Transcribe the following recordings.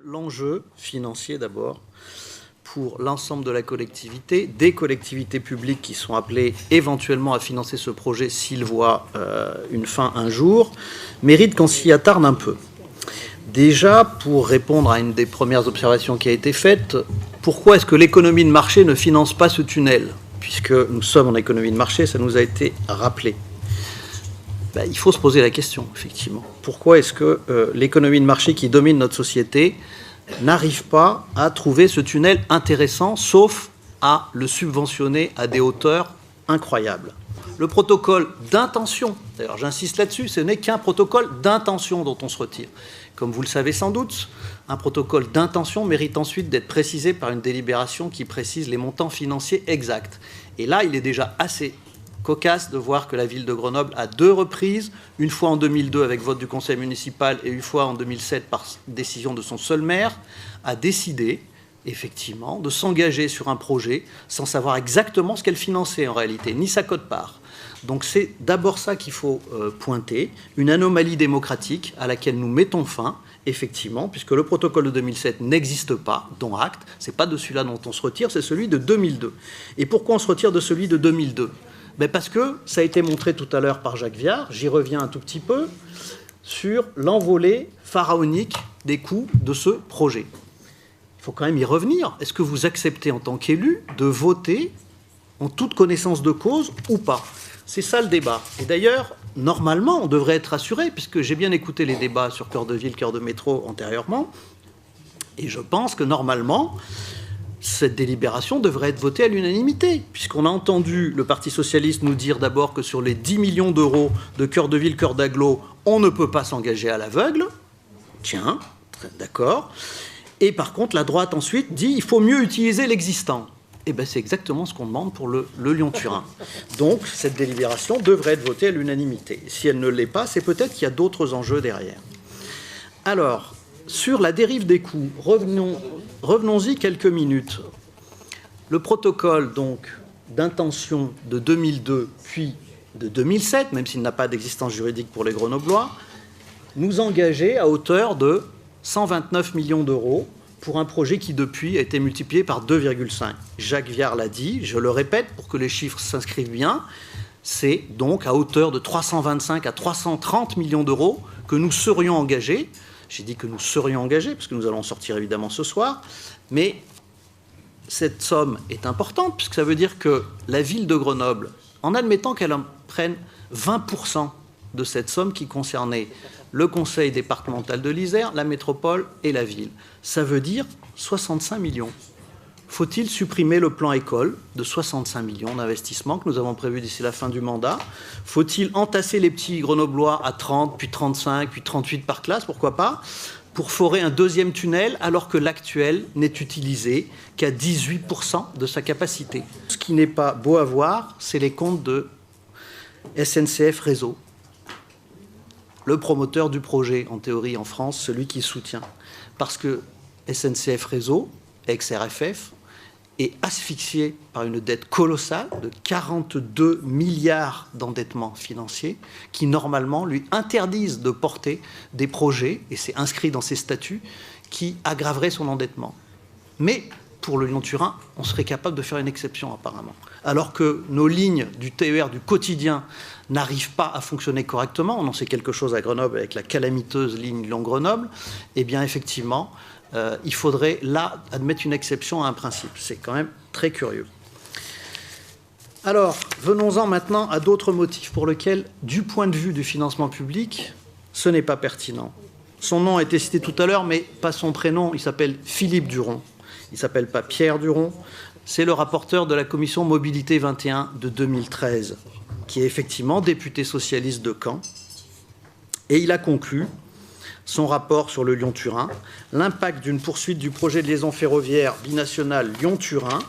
l'enjeu financier d'abord pour l'ensemble de la collectivité, des collectivités publiques qui sont appelées éventuellement à financer ce projet s'ils voient une fin un jour, mérite qu'on s'y attarde un peu. Déjà, pour répondre à une des premières observations qui a été faite, pourquoi est-ce que l'économie de marché ne finance pas ce tunnel? Puisque nous sommes en économie de marché, ça nous a été rappelé. Il faut se poser la question, effectivement. Pourquoi est-ce que l'économie de marché qui domine notre société n'arrive pas à trouver ce tunnel intéressant, sauf à le subventionner à des hauteurs incroyables? Le protocole d'intention, d'ailleurs j'insiste là-dessus, ce n'est qu'un protocole d'intention dont on se retire. Comme vous le savez sans doute, un protocole d'intention mérite ensuite d'être précisé par une délibération qui précise les montants financiers exacts. Et là, il est déjà assez cocasse de voir que la ville de Grenoble, à 2 reprises, une fois en 2002 avec vote du conseil municipal et une fois en 2007 par décision de son seul maire, a décidé effectivement de s'engager sur un projet sans savoir exactement ce qu'elle finançait en réalité, ni sa quote-part. Donc c'est d'abord ça qu'il faut pointer, une anomalie démocratique à laquelle nous mettons fin, effectivement, puisque le protocole de 2007 n'existe pas, dont acte, c'est pas de celui-là dont on se retire, c'est celui de 2002. Et pourquoi on se retire de celui de 2002 ? Parce que ça a été montré tout à l'heure par Jacques Viard, j'y reviens un tout petit peu, sur l'envolée pharaonique des coûts de ce projet. Il faut quand même y revenir. Est-ce que vous acceptez en tant qu'élu de voter en toute connaissance de cause ou pas? C'est ça le débat. Et d'ailleurs, normalement, on devrait être rassuré, puisque j'ai bien écouté les débats sur Cœur de Ville, Cœur de Métro antérieurement, et je pense que normalement, cette délibération devrait être votée à l'unanimité, puisqu'on a entendu le Parti socialiste nous dire d'abord que sur les 10 millions d'euros de Cœur de Ville, Cœur d'Agglo, on ne peut pas s'engager à l'aveugle. Tiens, d'accord. Et par contre, la droite ensuite dit qu'il faut mieux utiliser l'existant. Eh bien, c'est exactement ce qu'on demande pour le Lyon-Turin. Donc, cette délibération devrait être votée à l'unanimité. Si elle ne l'est pas, c'est peut-être qu'il y a d'autres enjeux derrière. Alors, sur la dérive des coûts, revenons-y quelques minutes. Le protocole donc d'intention de 2002 puis de 2007, même s'il n'a pas d'existence juridique pour les Grenoblois, nous engageait à hauteur de 129 millions d'euros pour un projet qui depuis a été multiplié par 2,5. Jacques Viard l'a dit, je le répète pour que les chiffres s'inscrivent bien, c'est donc à hauteur de 325 à 330 millions d'euros que nous serions engagés. J'ai dit que nous serions engagés, parce que nous allons en sortir évidemment ce soir, mais cette somme est importante, puisque ça veut dire que la ville de Grenoble, en admettant qu'elle en prenne 20% de cette somme qui concernait le conseil départemental de l'Isère, la métropole et la ville, ça veut dire 65 millions. Faut-il supprimer le plan école de 65 millions d'investissements que nous avons prévu d'ici la fin du mandat? Faut-il entasser les petits grenoblois à 30, puis 35, puis 38 par classe, pourquoi pas, pour forer un deuxième tunnel alors que l'actuel n'est utilisé qu'à 18% de sa capacité? Ce qui n'est pas beau à voir, c'est les comptes de SNCF Réseau. Le promoteur du projet, en théorie en France, celui qui soutient. Parce que SNCF Réseau, ex-RFF, est asphyxié par une dette colossale de 42 milliards d'endettement financier qui, normalement, lui interdisent de porter des projets, et c'est inscrit dans ses statuts, qui aggraveraient son endettement. Mais pour le Lyon-Turin, on serait capable de faire une exception, apparemment. Alors que nos lignes du TER du quotidien n'arrivent pas à fonctionner correctement, on en sait quelque chose à Grenoble avec la calamiteuse ligne Lyon-Grenoble, eh bien, effectivement, il faudrait là admettre une exception à un principe. C'est quand même très curieux. Alors, venons-en maintenant à d'autres motifs pour lesquels, du point de vue du financement public, ce n'est pas pertinent. Son nom a été cité tout à l'heure, mais pas son prénom, il s'appelle Philippe Duron. Il ne s'appelle pas Pierre Duron. C'est le rapporteur de la commission Mobilité 21 de 2013, qui est effectivement député socialiste de Caen. Et il a conclu son rapport sur le Lyon-Turin, l'impact d'une poursuite du projet de liaison ferroviaire binationale Lyon-Turin,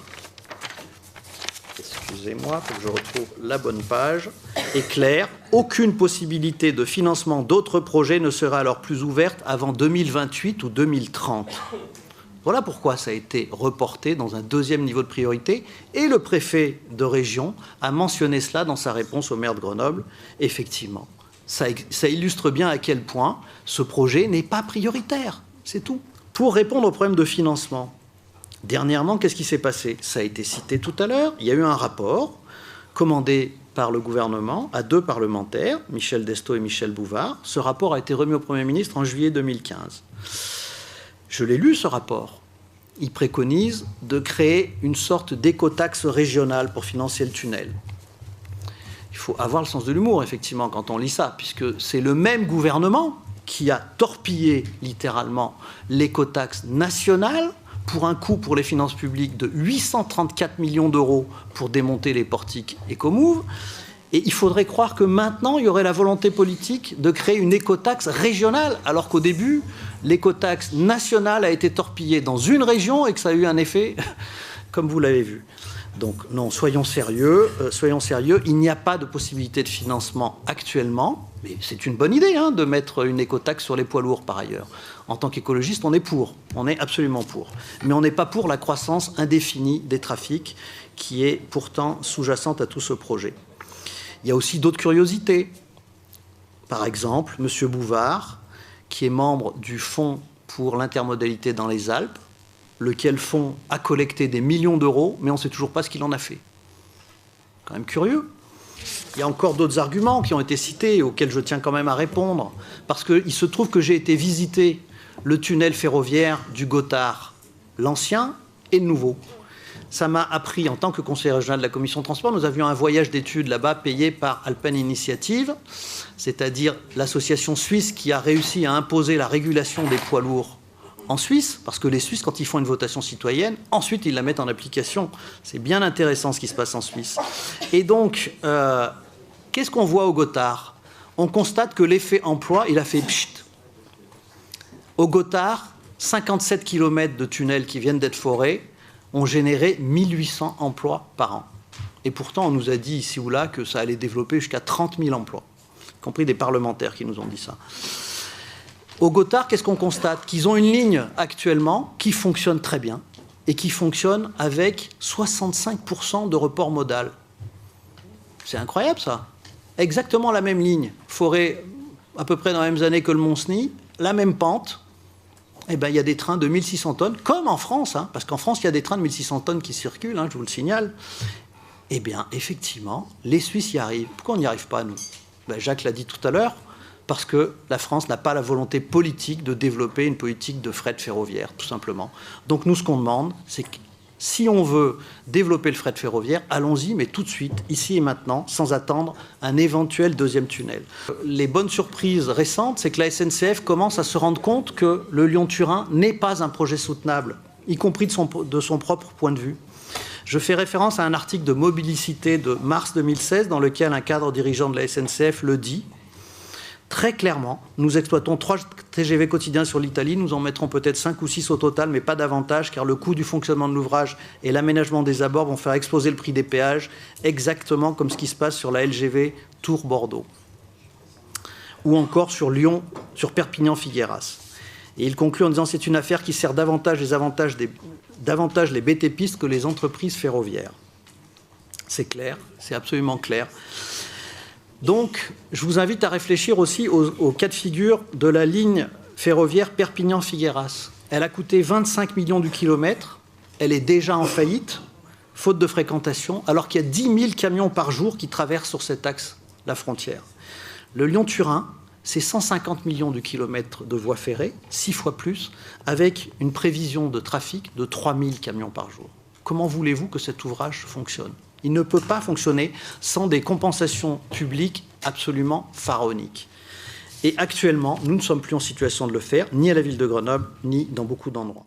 excusez-moi, il faut que je retrouve la bonne page, est clair, aucune possibilité de financement d'autres projets ne sera alors plus ouverte avant 2028 ou 2030. Voilà pourquoi ça a été reporté dans un deuxième niveau de priorité, et le préfet de région a mentionné cela dans sa réponse au maire de Grenoble, effectivement. Ça illustre bien à quel point ce projet n'est pas prioritaire. C'est tout. Pour répondre aux problèmes de financement, dernièrement, qu'est-ce qui s'est passé? Ça a été cité tout à l'heure. Il y a eu un rapport commandé par le gouvernement à 2 parlementaires, Michel Destaut et Michel Bouvard. Ce rapport a été remis au Premier ministre en juillet 2015. Je l'ai lu, ce rapport. Il préconise de créer une sorte d'écotaxe régionale pour financer le tunnel. Il faut avoir le sens de l'humour, effectivement, quand on lit ça, puisque c'est le même gouvernement qui a torpillé littéralement l'écotaxe nationale pour un coût pour les finances publiques de 834 millions d'euros pour démonter les portiques Ecomove. Et il faudrait croire que maintenant, il y aurait la volonté politique de créer une écotaxe régionale, alors qu'au début, l'écotaxe nationale a été torpillée dans une région et que ça a eu un effet, comme vous l'avez vu. Donc non, soyons sérieux, il n'y a pas de possibilité de financement actuellement, mais c'est une bonne idée de mettre une écotaxe sur les poids lourds par ailleurs. En tant qu'écologiste, on est pour, on est absolument pour. Mais on n'est pas pour la croissance indéfinie des trafics qui est pourtant sous-jacente à tout ce projet. Il y a aussi d'autres curiosités. Par exemple, M. Bouvard, qui est membre du Fonds pour l'intermodalité dans les Alpes, lequel fonds a collecté des millions d'euros, mais on ne sait toujours pas ce qu'il en a fait. Quand même curieux. Il y a encore d'autres arguments qui ont été cités, auxquels je tiens quand même à répondre, parce qu'il se trouve que j'ai été visiter le tunnel ferroviaire du Gothard, l'ancien et le nouveau. Ça m'a appris, en tant que conseiller régional de la commission de transport, nous avions un voyage d'études là-bas payé par Alpen Initiative, c'est-à-dire l'association suisse qui a réussi à imposer la régulation des poids lourds en Suisse, parce que les Suisses, quand ils font une votation citoyenne, ensuite ils la mettent en application. C'est bien intéressant ce qui se passe en Suisse. Et donc, qu'est-ce qu'on voit au Gothard? On constate que l'effet emploi, il a fait pchit. Au Gothard, 57 km de tunnels qui viennent d'être forés ont généré 1800 emplois par an. Et pourtant, on nous a dit ici ou là que ça allait développer jusqu'à 30 000 emplois, y compris des parlementaires qui nous ont dit ça. Au Gothard, qu'est-ce qu'on constate? Qu'ils ont une ligne actuellement qui fonctionne très bien et qui fonctionne avec 65% de report modal. C'est incroyable, ça. Exactement la même ligne, forée à peu près dans les mêmes années que le Mont-Cenis, la même pente. Eh bien, il y a des trains de 1600 tonnes, comme en France, parce qu'en France, il y a des trains de 1600 tonnes qui circulent, je vous le signale. Eh bien, effectivement, les Suisses y arrivent. Pourquoi on n'y arrive pas, nous? Jacques l'a dit tout à l'heure, parce que la France n'a pas la volonté politique de développer une politique de fret ferroviaire, tout simplement. Donc nous, ce qu'on demande, c'est que si on veut développer le fret ferroviaire, allons-y, mais tout de suite, ici et maintenant, sans attendre un éventuel deuxième tunnel. Les bonnes surprises récentes, c'est que la SNCF commence à se rendre compte que le Lyon-Turin n'est pas un projet soutenable, y compris de son propre point de vue. Je fais référence à un article de Mobilicité de mars 2016, dans lequel un cadre dirigeant de la SNCF le dit. Très clairement, nous exploitons 3 TGV quotidiens sur l'Italie, nous en mettrons peut-être 5 ou 6 au total, mais pas davantage, car le coût du fonctionnement de l'ouvrage et l'aménagement des abords vont faire exploser le prix des péages, exactement comme ce qui se passe sur la LGV Tours-Bordeaux, ou encore sur Lyon, sur Perpignan-Figueras. Et il conclut en disant que c'est une affaire qui sert davantage les BTPistes que les entreprises ferroviaires. C'est clair, c'est absolument clair. Donc, je vous invite à réfléchir aussi au cas de figure de la ligne ferroviaire Perpignan-Figueras. Elle a coûté 25 millions du kilomètre. Elle est déjà en faillite, faute de fréquentation, alors qu'il y a 10 000 camions par jour qui traversent sur cet axe la frontière. Le Lyon-Turin, c'est 150 millions du kilomètre de voies ferrées, 6 fois plus, avec une prévision de trafic de 3 000 camions par jour. Comment voulez-vous que cet ouvrage fonctionne? Il ne peut pas fonctionner sans des compensations publiques absolument pharaoniques. Et actuellement, nous ne sommes plus en situation de le faire, ni à la ville de Grenoble, ni dans beaucoup d'endroits.